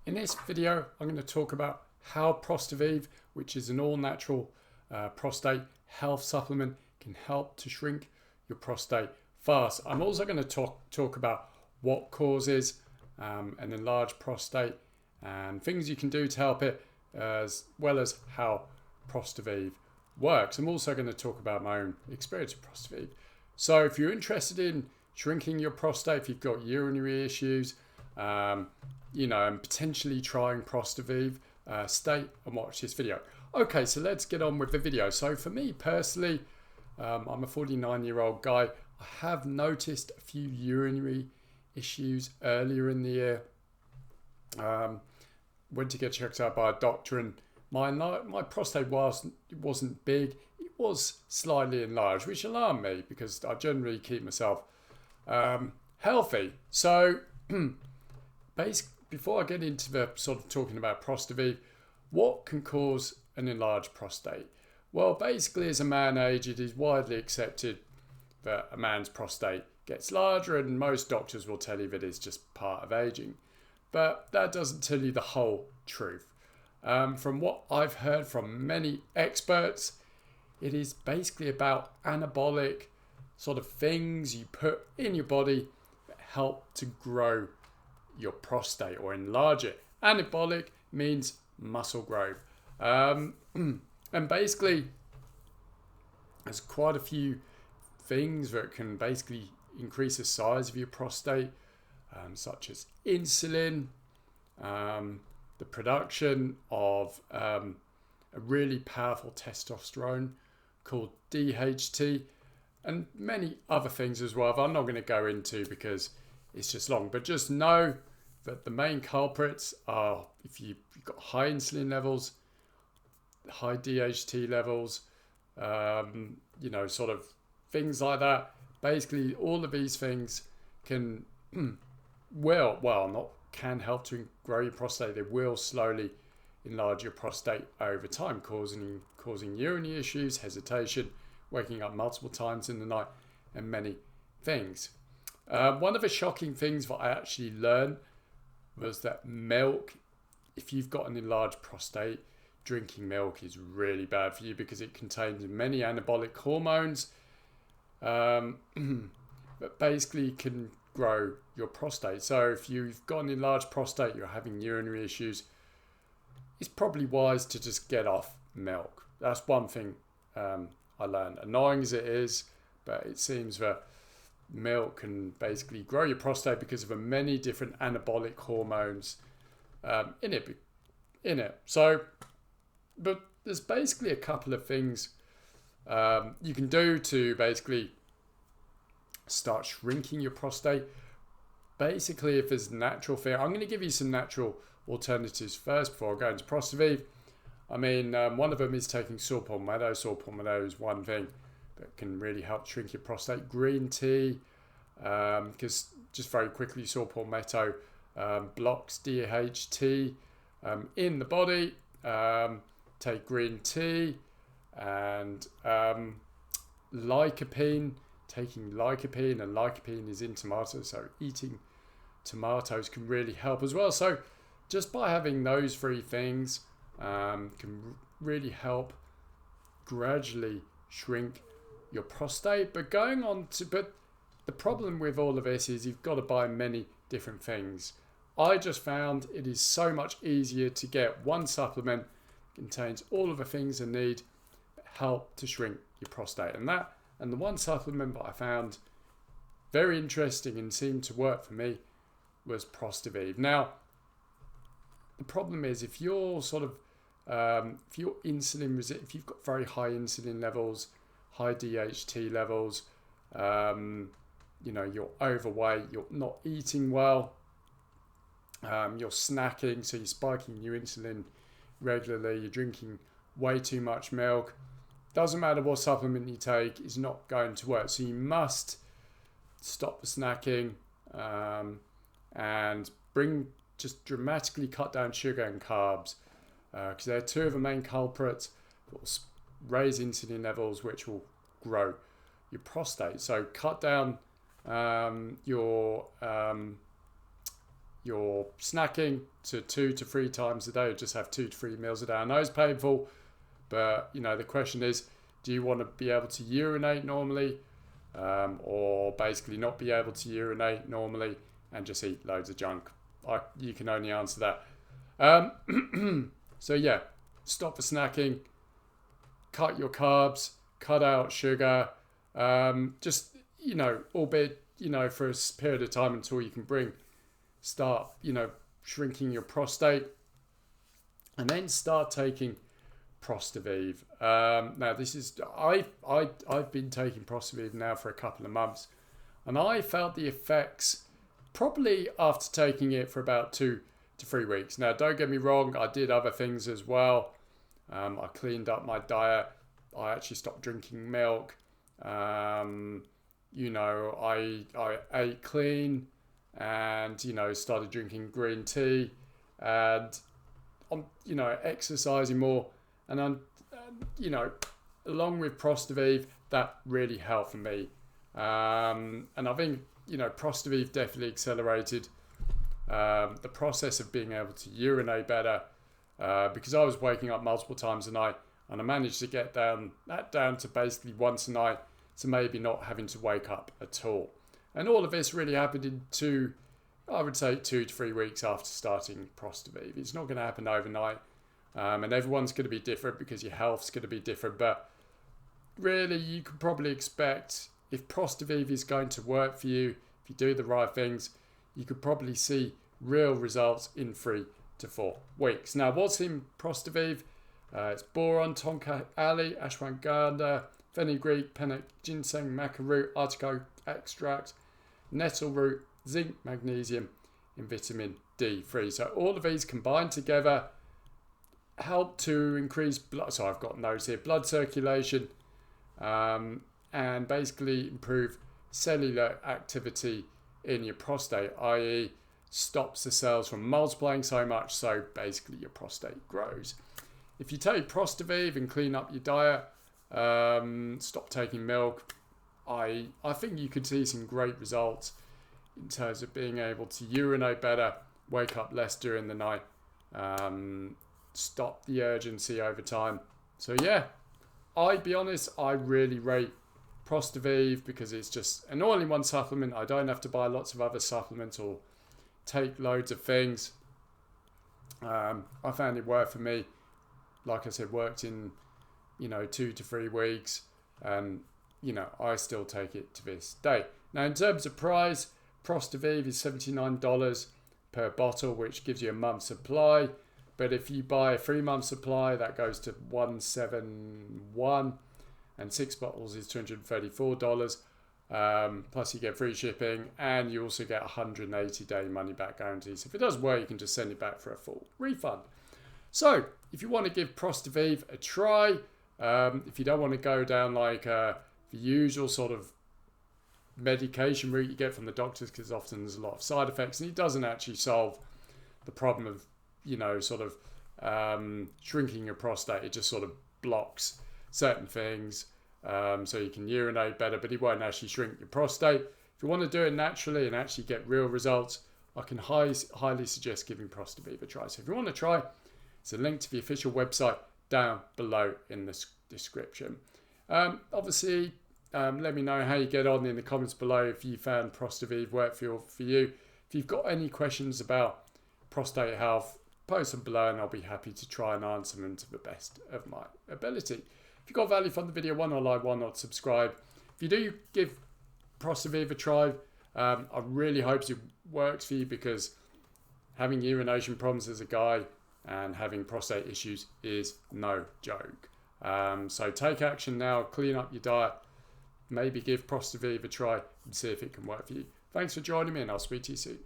In this video, I'm going to talk about how Prostavive, which is an all-natural prostate health supplement, can help to shrink your prostate fast. I'm also going to talk about what causes an enlarged prostate and things you can do to help it, as well as how Prostavive works. I'm also going to talk about my own experience with Prostavive. So if you're interested in shrinking your prostate, if you've got urinary issues, and potentially trying Prostavive, stay and watch this video. Okay, so let's get on with the video. So for me personally, I'm a 49-year-old guy. I have noticed a few urinary issues earlier in the year. Went to get checked out by a doctor, and my prostate wasn't big. It was slightly enlarged, which alarmed me because I generally keep myself healthy. So before I get into the sort of talking about Prostavive, what can cause an enlarged prostate? Well, basically, as a man ages, it is widely accepted that a man's prostate gets larger, and most doctors will tell you that it's just part of aging. But that doesn't tell you the whole truth. From what I've heard from many experts, it is basically about anabolic sort of things you put in your body that help to grow your prostate or enlarge it. Anabolic means muscle growth. And basically, there's quite a few things that can basically increase the size of your prostate, such as insulin, the production of a really powerful testosterone called DHT, and many other things as well that I'm not going to go into because it's just long. But just know that the main culprits are if you've got high insulin levels, high DHT levels, sort of things like that. Basically, all of these things can can help to grow your prostate. They will slowly enlarge your prostate over time, causing urinary issues, hesitation, waking up multiple times in the night, and many things. One of the shocking things that I actually learned was that milk, if you've got an enlarged prostate, drinking milk is really bad for you because it contains many anabolic hormones that basically can grow your prostate. So if you've got an enlarged prostate, you're having urinary issues, it's probably wise to just get off milk. That's one thing I learned. Annoying as it is, but it seems that milk can basically grow your prostate because of the many different anabolic hormones in it. So, but there's basically a couple of things you can do to basically start shrinking your prostate. Basically, if there's natural fear, I'm going to give you some natural alternatives first before I go into Prostavive. I mean, one of them is taking saw palmetto. Saw palmetto is one thing that can really help shrink your prostate. Green tea, because just very quickly, saw palmetto blocks DHT in the body. Take green tea and lycopene. Taking lycopene, and lycopene is in tomatoes, so eating tomatoes can really help as well. So just by having those three things can really help gradually shrink your prostate. But the problem with all of this is you've got to buy many different things. I just found it is so much easier to get one supplement that contains all of the things I need that help to shrink your prostate. And the one supplement that I found very interesting and seemed to work for me was Prostavive. Now, the problem is if you're if you've got very high insulin levels, high DHT levels, you're overweight, you're not eating well, you're snacking, so you're spiking your insulin regularly, you're drinking way too much milk. Doesn't matter what supplement you take, it's not going to work. So you must stop the snacking and just dramatically cut down sugar and carbs because they're two of the main culprits that will raise insulin levels, which will grow your prostate. So cut down your your snacking to 2 to 3 times a day, or just have 2 to 3 meals a day. I know it's painful, but the question is, do you want to be able to urinate normally, or basically not be able to urinate normally and just eat loads of junk? You can only answer that. So yeah, stop the snacking, cut your carbs, cut out sugar, just, albeit, for a period of time until you can start shrinking your prostate, and then start taking Prostavive. Now this is, I've been taking Prostavive now for a couple of months, and I felt the effects probably after taking it for about 2 to 3 weeks. Now don't get me wrong, I did other things as well. I cleaned up my diet. I actually stopped drinking milk. I ate clean, and started drinking green tea, and I'm exercising more, and I'm along with Prostavive, that really helped for me, and I think Prostavive definitely accelerated the process of being able to urinate better, because I was waking up multiple times a night, and I managed to get down to basically once a night, to maybe not having to wake up at all. And all of this really happened in I would say 2 to 3 weeks after starting Prostavive. It's not going to happen overnight, and everyone's going to be different because your health's going to be different. But really, you can probably expect, if Prostavive is going to work for you, if you do the right things, you could probably see real results in 3 to 4 weeks. Now, what's in Prostavive? It's boron, tonka ali, ashwagandha, fenugreek, panic, ginseng, maca root, artichoke extract, nettle root, zinc, magnesium, and vitamin D3. So all of these combined together help to increase blood. So I've got notes here: blood circulation, and basically improve cellular activity in your prostate, i.e., stops the cells from multiplying so much, so basically your prostate grows. If you take Prostavive and clean up your diet, stop taking milk, I think you could see some great results in terms of being able to urinate better, wake up less during the night, stop the urgency over time. So yeah, I'd be honest, I really rate Prostavive because it's just an all-in-one supplement. I don't have to buy lots of other supplements or take loads of things. I found it worked for me. Like I said, worked in 2 to 3 weeks, and I still take it to this day. Now, in terms of price, Prostavive is $79 per bottle, which gives you a month's supply. But if you buy a 3-month supply, that goes to $171, and 6 bottles is $234. Plus you get free shipping, and you also get a 180-day money-back guarantee. So if it doesn't work, you can just send it back for a full refund. So if you want to give Prostavive a try, if you don't want to go down like the usual sort of medication route you get from the doctors, because often there's a lot of side effects, and it doesn't actually solve the problem of shrinking your prostate. It just sort of blocks certain things, so you can urinate better, but it won't actually shrink your prostate. If you want to do it naturally and actually get real results, I can highly suggest giving Prostavive a try. So if you want to try, it's a link to the official website down below in the description. Obviously, let me know how you get on in the comments below if you found Prostavive work for you. If you've got any questions about prostate health, post them below, and I'll be happy to try and answer them to the best of my ability. If you got value from the video, why not like, why not subscribe? If you do give Prostavive a try, I really hope it works for you, because having urination problems as a guy and having prostate issues is no joke. So take action now, clean up your diet, maybe give Prostavive a try and see if it can work for you. Thanks for joining me, and I'll speak to you soon.